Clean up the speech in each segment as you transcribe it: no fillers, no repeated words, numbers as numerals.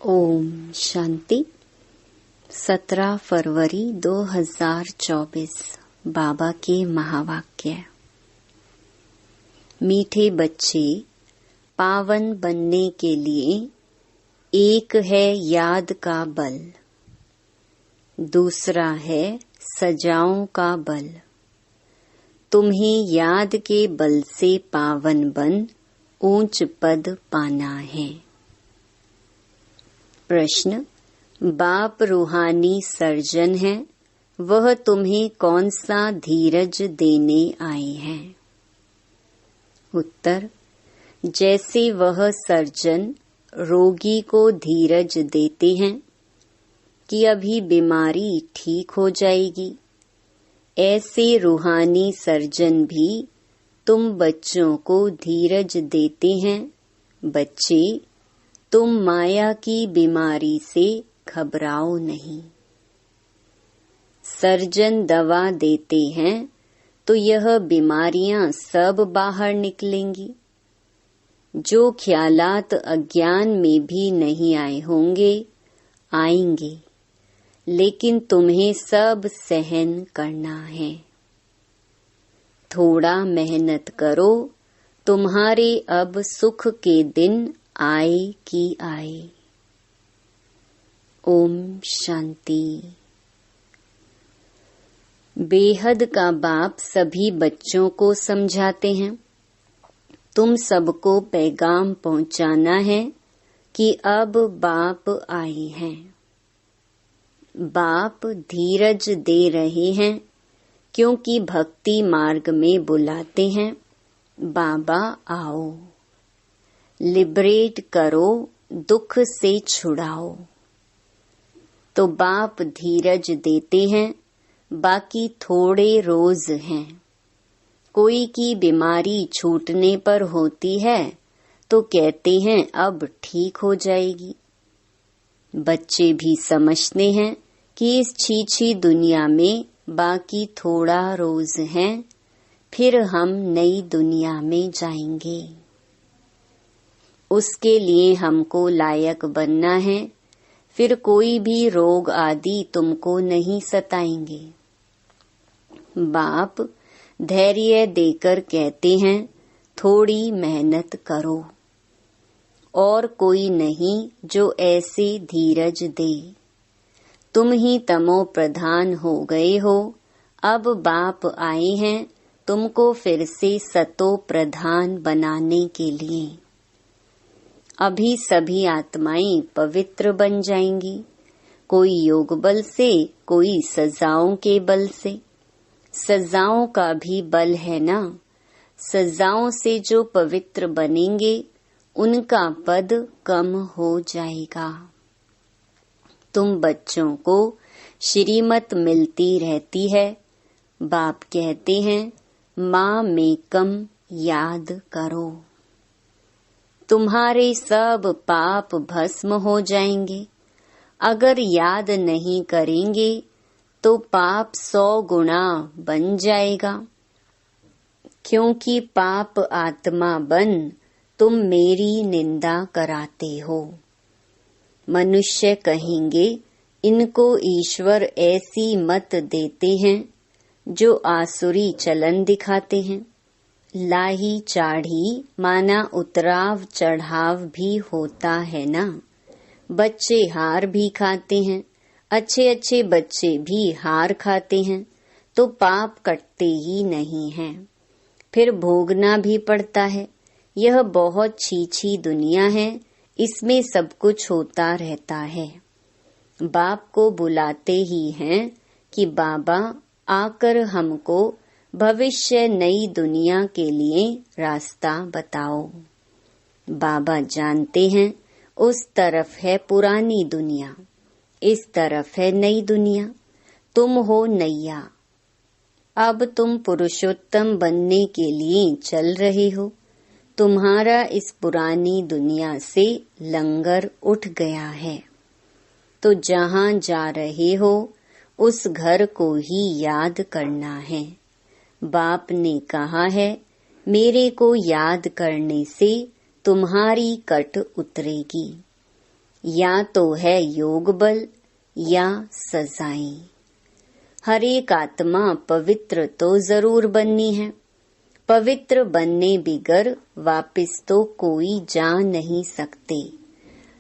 ओम शांति। 17 फरवरी 2024 बाबा के महावाक्य। मीठे बच्चे, पावन बनने के लिए एक है याद का बल, दूसरा है सजाओं का बल। तुम्हें याद के बल से पावन बन ऊंच पद पाना है। प्रश्न, बाप रूहानी सर्जन है, वह तुम्हें कौन सा धीरज देने आए हैं? उत्तर, जैसे वह सर्जन रोगी को धीरज देते हैं कि अभी बीमारी ठीक हो जाएगी, ऐसे रूहानी सर्जन भी तुम बच्चों को धीरज देते हैं। बच्चे, तुम माया की बीमारी से घबराओ नहीं। सर्जन दवा देते हैं तो यह बीमारियां सब बाहर निकलेंगी। जो ख्यालात अज्ञान में भी नहीं आए होंगे, आएंगे, लेकिन तुम्हें सब सहन करना है। थोड़ा मेहनत करो, तुम्हारे अब सुख के दिन आए कि आए। ओम शांति। बेहद का बाप सभी बच्चों को समझाते हैं, तुम सबको पैगाम पहुंचाना है कि अब बाप आए हैं। बाप धीरज दे रहे हैं क्योंकि भक्ति मार्ग में बुलाते हैं, बाबा आओ, लिबरेट करो, दुख से छुड़ाओ। तो बाप धीरज देते हैं। बाकी थोड़े रोज हैं। कोई की बीमारी छूटने पर होती है तो कहते हैं अब ठीक हो जाएगी। बच्चे भी समझते हैं कि इस छीछी दुनिया में बाकी थोड़ा रोज है, फिर हम नई दुनिया में जाएंगे। उसके लिए हमको लायक बनना है, फिर कोई भी रोग आदि तुमको नहीं सताएंगे। बाप धैर्य देकर कहते हैं थोड़ी मेहनत करो, और कोई नहीं जो ऐसे धीरज दे। तुम ही तमो प्रधान हो गए हो, अब बाप आए हैं तुमको फिर से सतो प्रधान बनाने के लिए। अभी सभी आत्माएं पवित्र बन जाएंगी, कोई योग बल से, कोई सजाओं के बल से। सजाओं का भी बल है ना, सजाओं से जो पवित्र बनेंगे उनका पद कम हो जाएगा। तुम बच्चों को श्रीमत मिलती रहती है। बाप कहते हैं माँ में कम याद करो, तुम्हारे सब पाप भस्म हो जाएंगे। अगर याद नहीं करेंगे तो पाप 100 गुना बन जाएगा, क्योंकि पाप आत्मा बन तुम मेरी निंदा कराते हो। मनुष्य कहेंगे इनको ईश्वर ऐसी मत देते हैं जो आसुरी चलन दिखाते हैं। लाही चाढ़ी माना उतराव चढ़ाव भी होता है ना। बच्चे हार भी खाते हैं, अच्छे अच्छे बच्चे भी हार खाते हैं, तो पाप कटते ही नहीं हैं, फिर भोगना भी पड़ता है। यह बहुत छीछी दुनिया है, इसमें सब कुछ होता रहता है। बाप को बुलाते ही हैं कि बाबा आकर हमको भविष्य नई दुनिया के लिए रास्ता बताओ। बाबा जानते हैं उस तरफ है पुरानी दुनिया, इस तरफ है नई दुनिया। तुम हो नैया, अब तुम पुरुषोत्तम बनने के लिए चल रहे हो। तुम्हारा इस पुरानी दुनिया से लंगर उठ गया है, तो जहाँ जा रहे हो उस घर को ही याद करना है। बाप ने कहा है मेरे को याद करने से तुम्हारी कट उतरेगी। या तो है योग बल या सजाएं। हर एक आत्मा पवित्र तो जरूर बननी है। पवित्र बनने बिगर वापिस तो कोई जा नहीं सकते।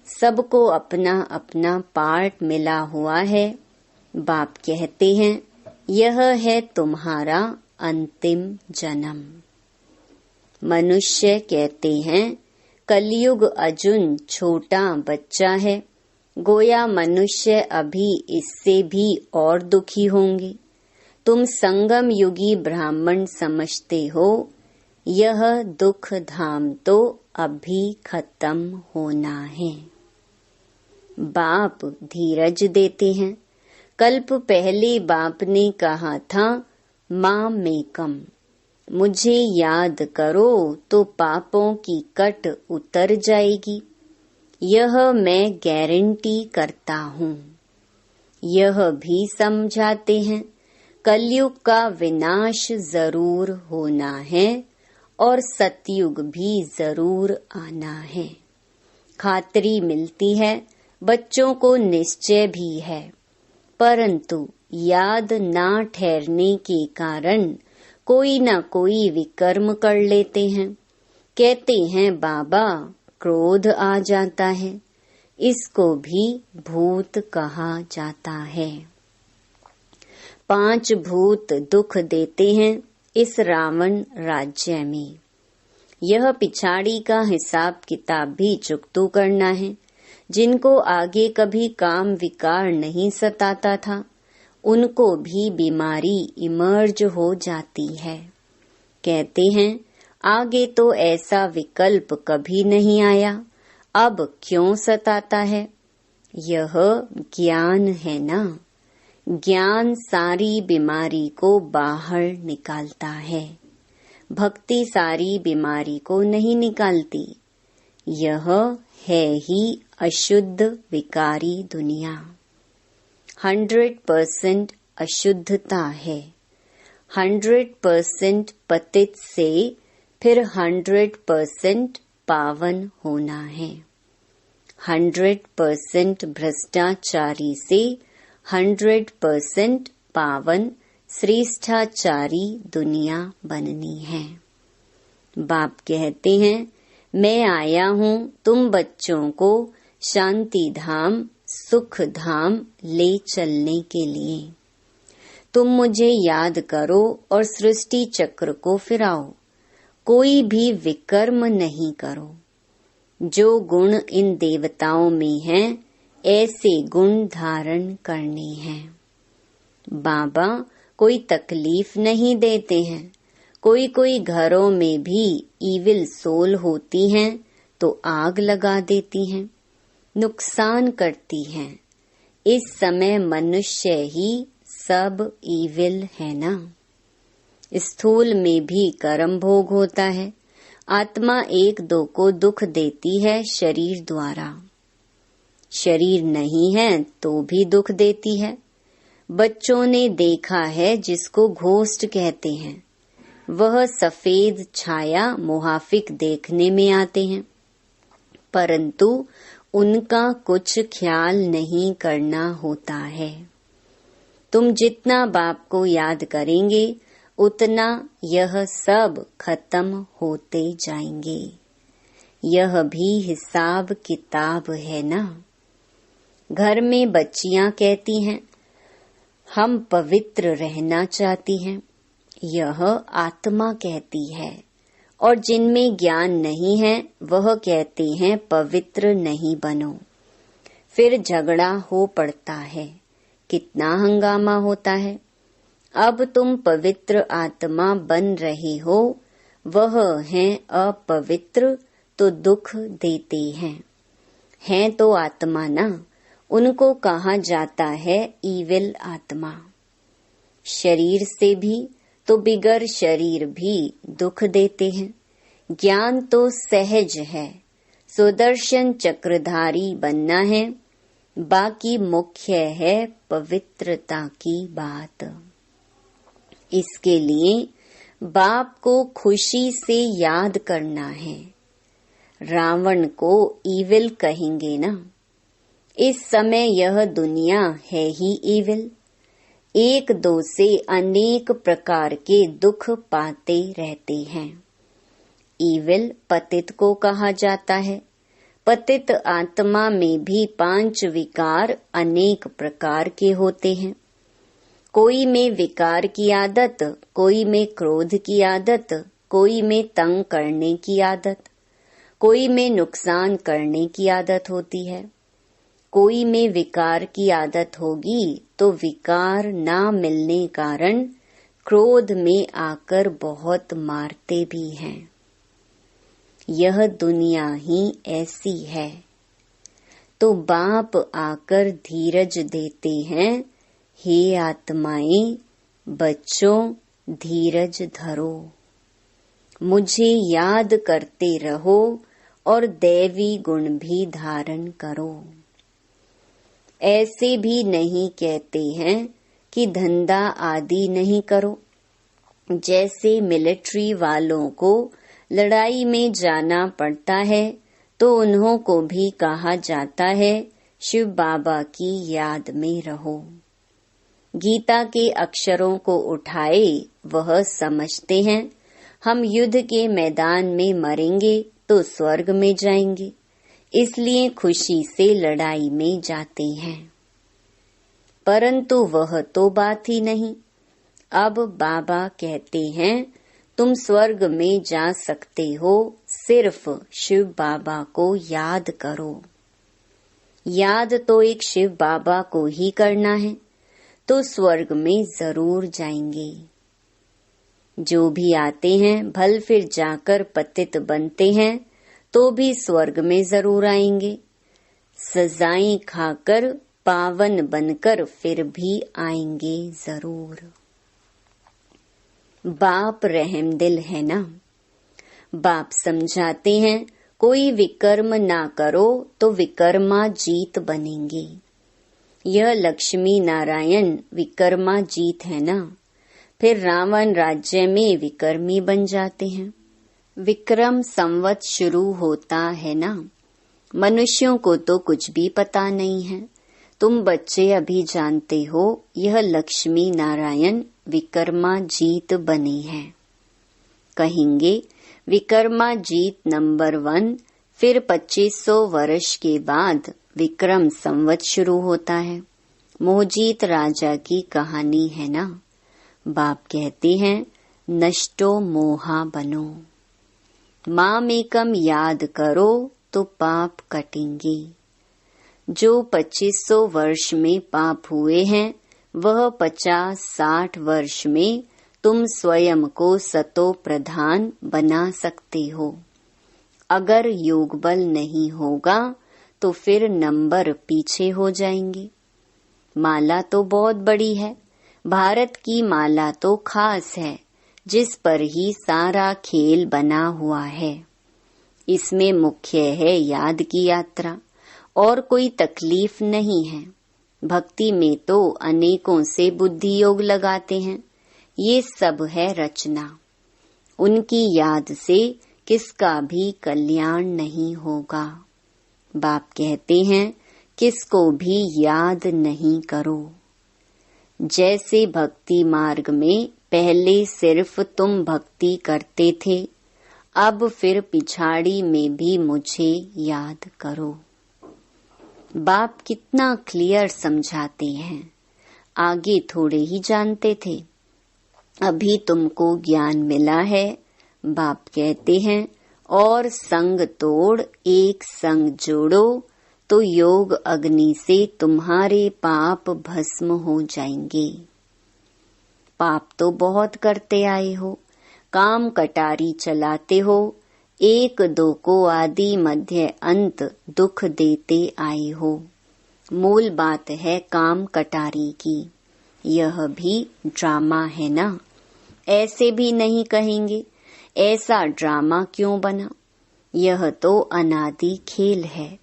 सबको अपना अपना पार्ट मिला हुआ है। बाप कहते हैं यह है तुम्हारा अंतिम जन्म। मनुष्य कहते हैं कलयुग अर्जुन छोटा बच्चा है, गोया मनुष्य अभी इससे भी और दुखी होंगे। तुम संगम युगी ब्राह्मण समझते हो, यह दुख धाम तो अभी खत्म होना है। बाप धीरज देते हैं। कल्प पहले बाप ने कहा था मां मेकम, मुझे याद करो तो पापों की कट उतर जाएगी। यह मैं गारंटी करता हूँ। यह भी समझाते हैं कलयुग का विनाश जरूर होना है और सतयुग भी जरूर आना है। खातरी मिलती है, बच्चों को निश्चय भी है, परंतु याद ना ठहरने के कारण कोई न कोई विकर्म कर लेते हैं। कहते हैं बाबा क्रोध आ जाता है, इसको भी भूत कहा जाता है। 5 भूत दुख देते हैं इस रावण राज्य में। यह पिछाड़ी का हिसाब किताब भी चुकतू करना है। जिनको आगे कभी काम विकार नहीं सताता था, उनको भी बीमारी इमर्ज हो जाती है। कहते हैं आगे तो ऐसा विकल्प कभी नहीं आया, अब क्यों सताता है? यह ज्ञान है ना। ज्ञान सारी बीमारी को बाहर निकालता है। भक्ति सारी बीमारी को नहीं निकालती। यह है ही अशुद्ध विकारी दुनिया। 100% अशुद्धता है। 100% पतित से फिर 100% पावन होना है। 100% भ्रष्टाचारी से 100% पावन श्रेष्ठाचारी दुनिया बननी है। बाप कहते हैं मैं आया हूँ तुम बच्चों को शांति धाम सुख धाम ले चलने के लिए। तुम मुझे याद करो और सृष्टि चक्र को फिराओ। कोई भी विकर्म नहीं करो। जो गुण इन देवताओं में हैं, ऐसे गुण धारण करने हैं। बाबा कोई तकलीफ नहीं देते हैं। कोई कोई घरों में भी ईविल सोल होती हैं तो आग लगा देती हैं, नुकसान करती हैं। इस समय मनुष्य ही सब ईविल है ना। स्थूल में भी कर्म भोग होता है। आत्मा एक दो को दुख देती है शरीर द्वारा। शरीर नहीं है तो भी दुख देती है। बच्चों ने देखा है जिसको घोस्ट कहते हैं, वह सफेद छाया मुहाफिक देखने में आते हैं, परंतु उनका कुछ ख्याल नहीं करना होता है। तुम जितना बाप को याद करेंगे उतना यह सब खत्म होते जाएंगे। यह भी हिसाब किताब है ना। घर में बच्चियां कहती हैं हम पवित्र रहना चाहती हैं, यह आत्मा कहती है, और जिनमें ज्ञान नहीं है वह कहते हैं पवित्र नहीं बनो। फिर झगड़ा हो पड़ता है, कितना हंगामा होता है। अब तुम पवित्र आत्मा बन रहे हो, वह हैं अपवित्र तो दुख देते हैं तो आत्मा ना। उनको कहा जाता है ईविल आत्मा। शरीर से भी तो बिगर शरीर भी दुख देते हैं। ज्ञान तो सहज है, सुदर्शन चक्रधारी बनना है, बाकी मुख्य है पवित्रता की बात। इसके लिए बाप को खुशी से याद करना है। रावण को ईविल कहेंगे ना, इस समय यह दुनिया है ही इविल। एक दो से अनेक प्रकार के दुख पाते रहते हैं। इविल पतित को कहा जाता है। पतित आत्मा में भी 5 विकार अनेक प्रकार के होते हैं। कोई में विकार की आदत, कोई में क्रोध की आदत, कोई में तंग करने की आदत, कोई में नुकसान करने की आदत होती है। कोई में विकार की आदत होगी तो विकार ना मिलने कारण क्रोध में आकर बहुत मारते भी हैं। यह दुनिया ही ऐसी है। तो बाप आकर धीरज देते हैं, हे आत्माएं, बच्चों धीरज धरो, मुझे याद करते रहो और दैवी गुण भी धारण करो। ऐसे भी नहीं कहते हैं कि धंधा आदि नहीं करो। जैसे मिलिट्री वालों को लड़ाई में जाना पड़ता है तो उन्हों को भी कहा जाता है शिव बाबा की याद में रहो। गीता के अक्षरों को उठाए वह समझते हैं हम युद्ध के मैदान में मरेंगे तो स्वर्ग में जाएंगे, इसलिए खुशी से लड़ाई में जाते हैं। परंतु वह तो बात ही नहीं। अब बाबा कहते हैं तुम स्वर्ग में जा सकते हो, सिर्फ शिव बाबा को याद करो। याद तो एक शिव बाबा को ही करना है तो स्वर्ग में जरूर जाएंगे। जो भी आते हैं भल फिर जाकर पतित बनते हैं तो भी स्वर्ग में जरूर आएंगे। सजाएं खाकर पावन बनकर फिर भी आएंगे जरूर। बाप रहमदिल है ना। बाप समझाते हैं कोई विकर्म ना करो तो विकर्मा जीत बनेंगे। यह लक्ष्मी नारायण विकर्मा जीत है ना। फिर रावण राज्य में विकर्मी बन जाते हैं। विक्रम संवत शुरू होता है ना। मनुष्यों को तो कुछ भी पता नहीं है। तुम बच्चे अभी जानते हो यह लक्ष्मी नारायण विकर्मा जीत बने हैं। कहेंगे विकर्मा जीत नंबर 1, फिर 2500 वर्ष के बाद विक्रम संवत शुरू होता है। मोहजीत राजा की कहानी है ना। बाप कहते हैं नष्टो मोहा बनो, मामेकम याद करो तो पाप कटेंगे। जो 2500 वर्ष में पाप हुए हैं वह 50-60 वर्ष में तुम स्वयं को सतो प्रधान बना सकते हो। अगर योग बल नहीं होगा तो फिर नंबर पीछे हो जाएंगे। माला तो बहुत बड़ी है। भारत की माला तो खास है, जिस पर ही सारा खेल बना हुआ है। इसमें मुख्य है याद की यात्रा, और कोई तकलीफ नहीं है। भक्ति में तो अनेकों से बुद्धि योग लगाते हैं। ये सब है रचना। उनकी याद से किसका भी कल्याण नहीं होगा। बाप कहते हैं किसको भी याद नहीं करो। जैसे भक्ति मार्ग में पहले सिर्फ तुम भक्ति करते थे, अब फिर पिछाड़ी में भी मुझे याद करो। बाप कितना क्लियर समझाते हैं। आगे थोड़े ही जानते थे, अभी तुमको ज्ञान मिला है। बाप कहते हैं और संग तोड़ एक संग जोड़ो तो योग अग्नि से तुम्हारे पाप भस्म हो जाएंगे। पाप तो बहुत करते आए हो, काम कटारी चलाते हो, एक दो को आदि मध्य अंत दुख देते आए हो। मूल बात है काम कटारी की। यह भी ड्रामा है ना। ऐसे भी नहीं कहेंगे ऐसा ड्रामा क्यों बना। यह तो अनादि खेल है,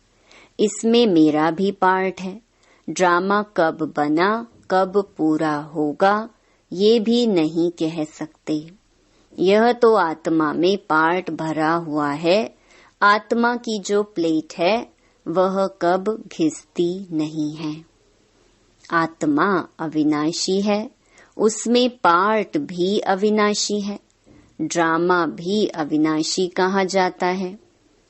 इसमें मेरा भी पार्ट है। ड्रामा कब बना कब पूरा होगा ये भी नहीं कह सकते। यह तो आत्मा में पार्ट भरा हुआ है। आत्मा की जो प्लेट है वह कब घिसती नहीं है। आत्मा अविनाशी है, उसमें पार्ट भी अविनाशी है, ड्रामा भी अविनाशी कहा जाता है।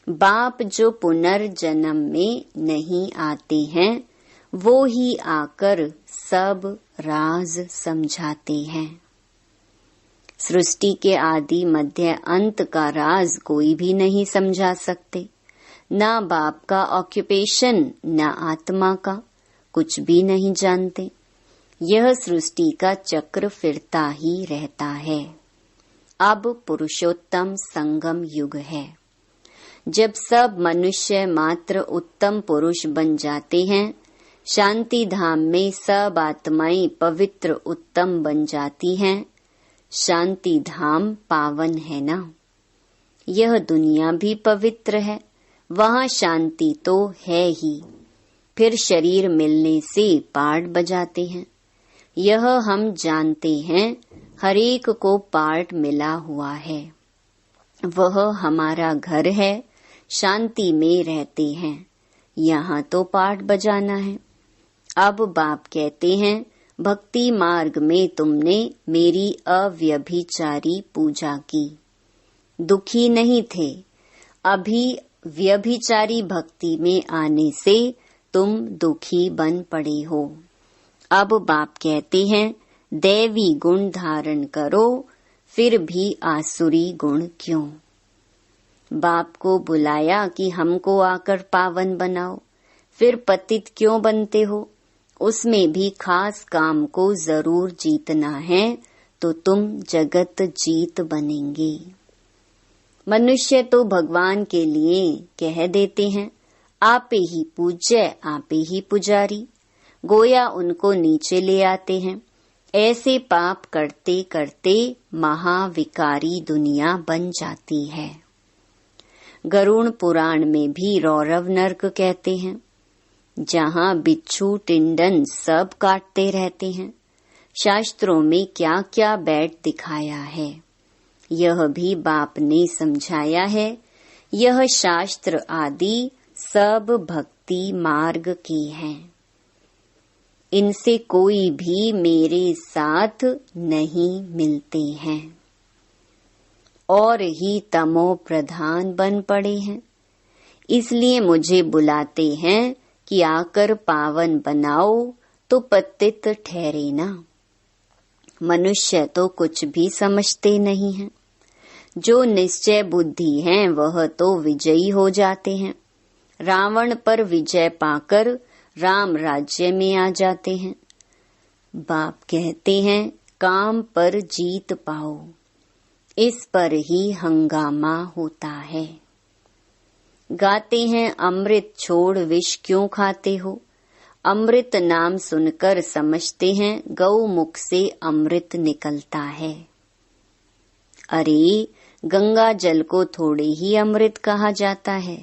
बाप जो पुनर्जन्म में नहीं आते हैं, वो ही आकर सब राज समझाते हैं। सृष्टि के आदि मध्य अंत का राज कोई भी नहीं समझा सकते। ना बाप का ऑक्यूपेशन, ना आत्मा का, कुछ भी नहीं जानते। यह सृष्टि का चक्र फिरता ही रहता है। अब पुरुषोत्तम संगम युग है। जब सब मनुष्य मात्र उत्तम पुरुष बन जाते हैं, शांति धाम में सब आत्माएं पवित्र उत्तम बन जाती हैं। शांति धाम पावन है ना, यह दुनिया भी पवित्र है, वहाँ शांति तो है ही। फिर शरीर मिलने से पार्ट बजाते हैं। यह हम जानते हैं, हरेक को पार्ट मिला हुआ है। वह हमारा घर है, शांति में रहते हैं, यहाँ तो पार्ट बजाना है। अब बाप कहते हैं, भक्ति मार्ग में तुमने मेरी अव्यभिचारी पूजा की, दुखी नहीं थे। अभी व्यभिचारी भक्ति में आने से तुम दुखी बन पड़े हो। अब बाप कहते हैं, दैवी गुण धारण करो, फिर भी आसुरी गुण क्यों। बाप को बुलाया कि हमको आकर पावन बनाओ, फिर पतित क्यों बनते हो। उसमें भी खास काम को जरूर जीतना है, तो तुम जगत जीत बनेंगे। मनुष्य तो भगवान के लिए कह देते हैं, आपे ही पूज्य, आपे ही पुजारी। गोया उनको नीचे ले आते हैं। ऐसे पाप करते करते महाविकारी दुनिया बन जाती है। गरुड़ पुराण में भी रौरव नर्क कहते हैं, जहाँ बिच्छू टिंडन सब काटते रहते हैं। शास्त्रों में क्या क्या बैठ दिखाया है, यह भी बाप ने समझाया है। यह शास्त्र आदि सब भक्ति मार्ग के हैं। इनसे कोई भी मेरे साथ नहीं मिलते हैं और ही तमो प्रधान बन पड़े हैं। इसलिए मुझे बुलाते हैं कि आकर पावन बनाओ, तो पतित ठहरे ना। मनुष्य तो कुछ भी समझते नहीं हैं। जो निश्चय बुद्धि हैं वह तो विजयी हो जाते हैं। रावण पर विजय पाकर राम राज्य में आ जाते हैं। बाप कहते हैं, काम पर जीत पाओ, इस पर ही हंगामा होता है। गाते हैं, अमृत छोड़ विष क्यों खाते हो। अमृत नाम सुनकर समझते हैं गौ मुख से अमृत निकलता है। अरे, गंगा जल को थोड़े ही अमृत कहा जाता है।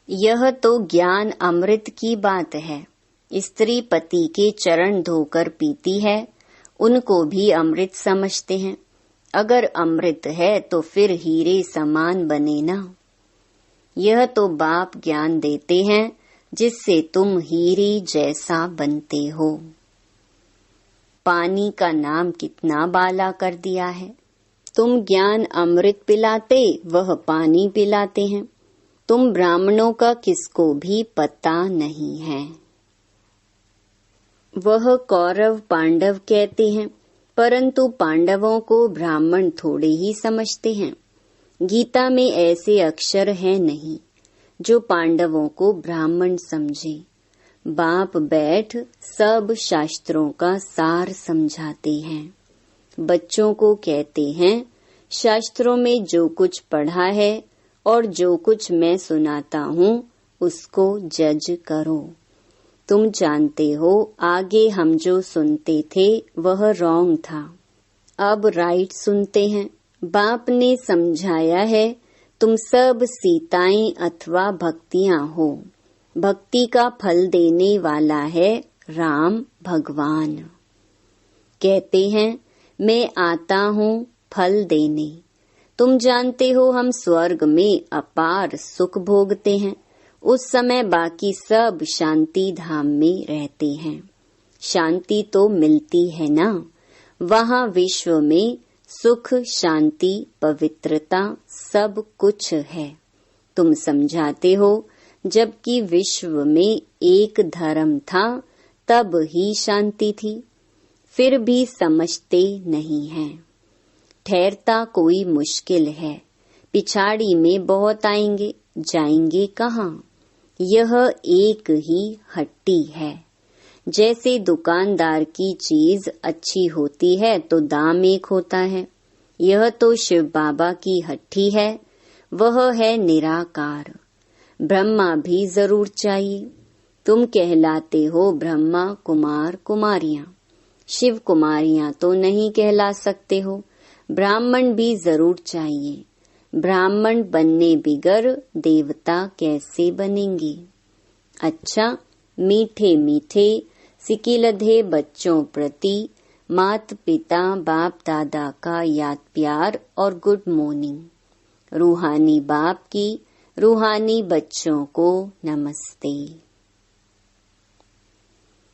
यह तो ज्ञान अमृत की बात है। स्त्री पति के चरण धोकर पीती है, उनको भी अमृत समझते हैं। अगर अमृत है तो फिर हीरे समान बने ना। यह तो बाप ज्ञान देते हैं, जिससे तुम हीरे जैसा बनते हो। पानी का नाम कितना बाला कर दिया है। तुम ज्ञान अमृत पिलाते, वह पानी पिलाते हैं। तुम ब्राह्मणों का किसको भी पता नहीं है। वह कौरव पांडव कहते हैं, परंतु पांडवों को ब्राह्मण थोड़े ही समझते हैं। गीता में ऐसे अक्षर हैं नहीं जो पांडवों को ब्राह्मण समझे। बाप बैठ सब शास्त्रों का सार समझाते हैं। बच्चों को कहते हैं, शास्त्रों में जो कुछ पढ़ा है और जो कुछ मैं सुनाता हूँ उसको जज करो। तुम जानते हो, आगे हम जो सुनते थे वह रॉन्ग था, अब राइट सुनते हैं। बाप ने समझाया है, तुम सब सीताएं अथवा भक्तियां हो। भक्ति का फल देने वाला है राम भगवान। कहते हैं, मैं आता हूँ फल देने। तुम जानते हो हम स्वर्ग में अपार सुख भोगते हैं, उस समय बाकी सब शांति धाम में रहते हैं। शांति तो मिलती है ना, वहाँ विश्व में सुख, शांति, पवित्रता सब कुछ है। तुम समझाते हो जबकि विश्व में एक धर्म था तब ही शांति थी, फिर भी समझते नहीं हैं। ठहरता कोई मुश्किल है, पिछाड़ी में बहुत आएंगे, जाएंगे कहाँ? यह एक ही हट्टी है। जैसे दुकानदार की चीज अच्छी होती है तो दाम एक होता है। यह तो शिव बाबा की हट्टी है, वह है निराकार। ब्रह्मा भी जरूर चाहिए। तुम कहलाते हो ब्रह्मा कुमार कुमारियां, शिव कुमारियां तो नहीं कहला सकते हो। ब्राह्मण भी जरूर चाहिए। ब्राह्मण बनने बिगर देवता कैसे बनेंगे? अच्छा, मीठे मीठे सिकिलधे बच्चों प्रति मात पिता बाप दादा का याद प्यार और गुड मॉर्निंग। रूहानी बाप की रूहानी बच्चों को नमस्ते।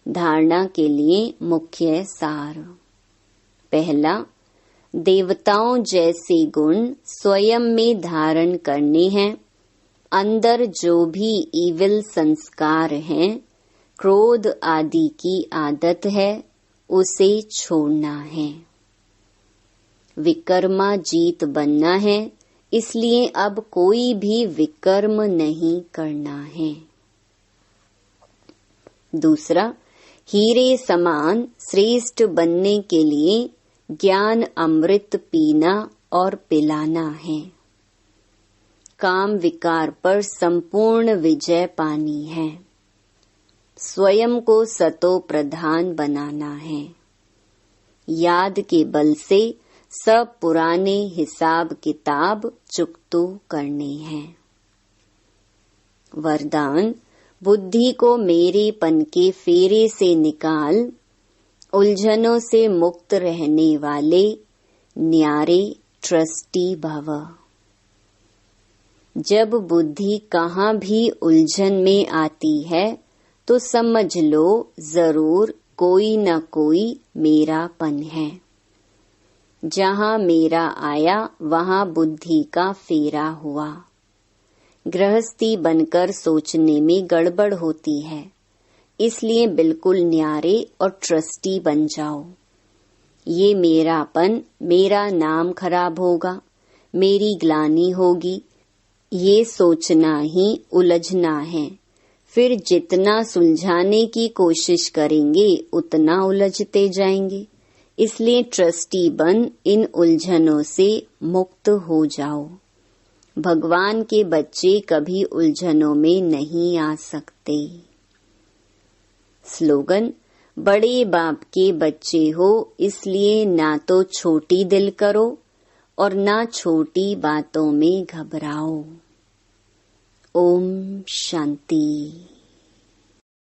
धारणा के लिए मुख्य सार। पहला, देवताओं जैसे गुण स्वयं में धारण करने हैं। अंदर जो भी इविल संस्कार हैं, क्रोध आदि की आदत है, उसे छोड़ना है। विकर्मा जीत बनना है, इसलिए अब कोई भी विकर्म नहीं करना है। दूसरा, हीरे समान श्रेष्ठ बनने के लिए ज्ञान अमृत पीना और पिलाना है। काम विकार पर संपूर्ण विजय पानी है। स्वयं को सतो प्रधान बनाना है। याद के बल से सब पुराने हिसाब किताब चुकतो करने हैं। वरदान, बुद्धि को मेरेपन के फेरे से निकाल, उलझनों से मुक्त रहने वाले न्यारे ट्रस्टी भव। जब बुद्धि कहाँ भी उलझन में आती है तो समझ लो जरूर कोई न कोई मेरापन है। जहाँ मेरा आया वहाँ बुद्धि का फेरा हुआ। गृहस्थी बनकर सोचने में गड़बड़ होती है, इसलिए बिल्कुल न्यारे और ट्रस्टी बन जाओ। ये मेरापन, मेरा नाम खराब होगा, मेरी ग्लानि होगी, ये सोचना ही उलझना है। फिर जितना सुलझाने की कोशिश करेंगे उतना उलझते जाएंगे। इसलिए ट्रस्टी बन इन उलझनों से मुक्त हो जाओ। भगवान के बच्चे कभी उलझनों में नहीं आ सकते। स्लोगन, बड़े बाप के बच्चे हो इसलिए ना तो छोटी दिल करो और ना छोटी बातों में घबराओ। ओम शांति।